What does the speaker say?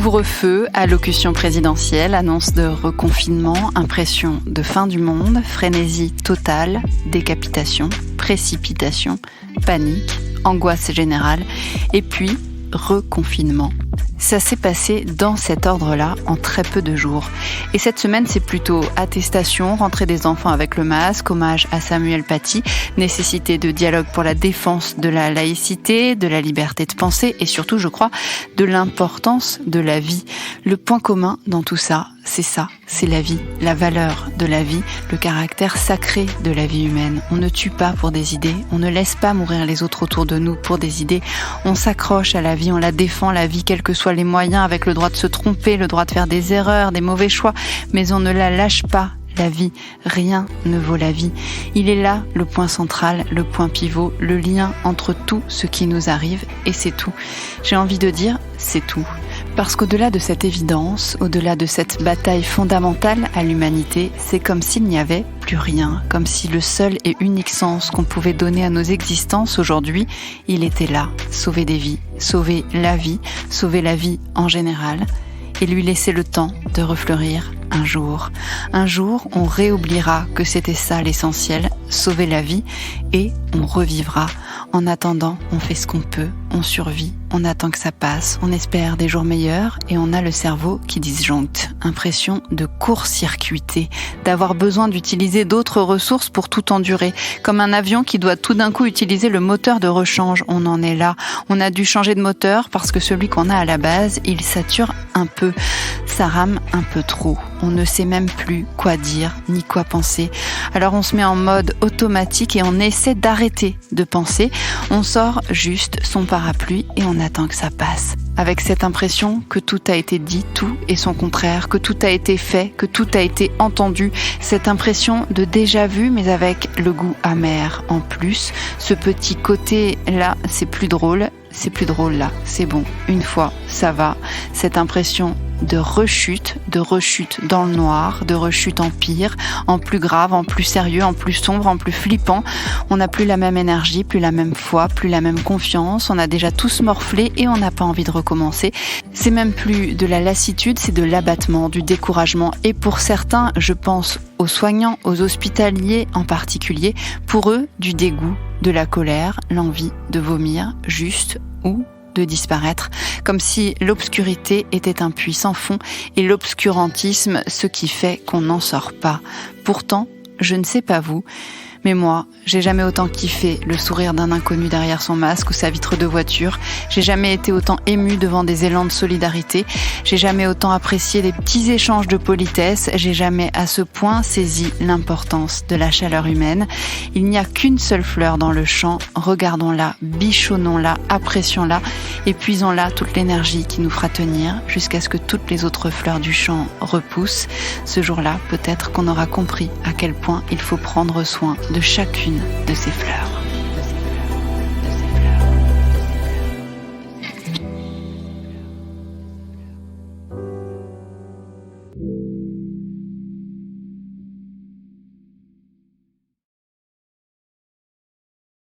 Couvre-feu, allocution présidentielle, annonce de reconfinement, impression de fin du monde, frénésie totale, décapitation, précipitation, panique, angoisse générale, et puis reconfinement. Ça s'est passé dans cet ordre-là en très peu de jours. Et cette semaine, c'est plutôt attestation, rentrée des enfants avec le masque, hommage à Samuel Paty, nécessité de dialogue pour la défense de la laïcité, de la liberté de penser et surtout, je crois, de l'importance de la vie. Le point commun dans tout ça, c'est la vie, la valeur de la vie, le caractère sacré de la vie humaine. On ne tue pas pour des idées, on ne laisse pas mourir les autres autour de nous pour des idées. On s'accroche à la vie, on la défend, la vie, quels que soient les moyens, avec le droit de se tromper, le droit de faire des erreurs, des mauvais choix, mais on ne la lâche pas. La vie, rien ne vaut la vie. Il est là le point central, le point pivot, le lien entre tout ce qui nous arrive et c'est tout. J'ai envie de dire, c'est tout. Parce qu'au-delà de cette évidence, au-delà de cette bataille fondamentale à l'humanité, c'est comme s'il n'y avait plus rien, comme si le seul et unique sens qu'on pouvait donner à nos existences aujourd'hui, il était là, sauver des vies, sauver la vie en général, et lui laisser le temps de refleurir un jour. Un jour, on réoubliera que c'était ça l'essentiel, sauver la vie, et on revivra. En attendant, on fait ce qu'on peut, on survit, on attend que ça passe, on espère des jours meilleurs et on a le cerveau qui disjoncte. Impression de court-circuiter, d'avoir besoin d'utiliser d'autres ressources pour tout endurer. Comme un avion qui doit tout d'un coup utiliser le moteur de rechange. On en est là. On a dû changer de moteur parce que celui qu'on a à la base, il sature un peu. Ça rame un peu trop. On ne sait même plus quoi dire ni quoi penser. Alors on se met en mode automatique et on essaie d'arrêter de penser. On sort juste son parapluie et on attend que ça passe. Avec cette impression que tout a été dit, tout et son contraire, que tout a été fait, que tout a été entendu. Cette impression de déjà vu, mais avec le goût amer en plus. Ce petit côté-là, c'est plus drôle là, c'est bon. Une fois, ça va. Cette impression de rechute dans le noir, de rechute en pire, en plus grave, en plus sérieux, en plus sombre, en plus flippant. On n'a plus la même énergie, plus la même foi, plus la même confiance. On a déjà tous morflé et on n'a pas envie de recommencer. C'est même plus de la lassitude, c'est de l'abattement, du découragement. Et pour certains, je pense aux soignants, aux hospitaliers en particulier, pour eux, du dégoût, de la colère, l'envie de vomir, juste ou de disparaître, comme si l'obscurité était un puits sans fond et l'obscurantisme ce qui fait qu'on n'en sort pas. Pourtant, je ne sais pas vous, mais moi, j'ai jamais autant kiffé le sourire d'un inconnu derrière son masque ou sa vitre de voiture. J'ai jamais été autant émue devant des élans de solidarité. J'ai jamais autant apprécié des petits échanges de politesse. J'ai jamais à ce point saisi l'importance de la chaleur humaine. Il n'y a qu'une seule fleur dans le champ. Regardons-la, bichonnons-la, apprécions-la, épuisons-la toute l'énergie qui nous fera tenir jusqu'à ce que toutes les autres fleurs du champ repoussent. Ce jour-là, peut-être qu'on aura compris à quel point il faut prendre soin de chacune de ces fleurs.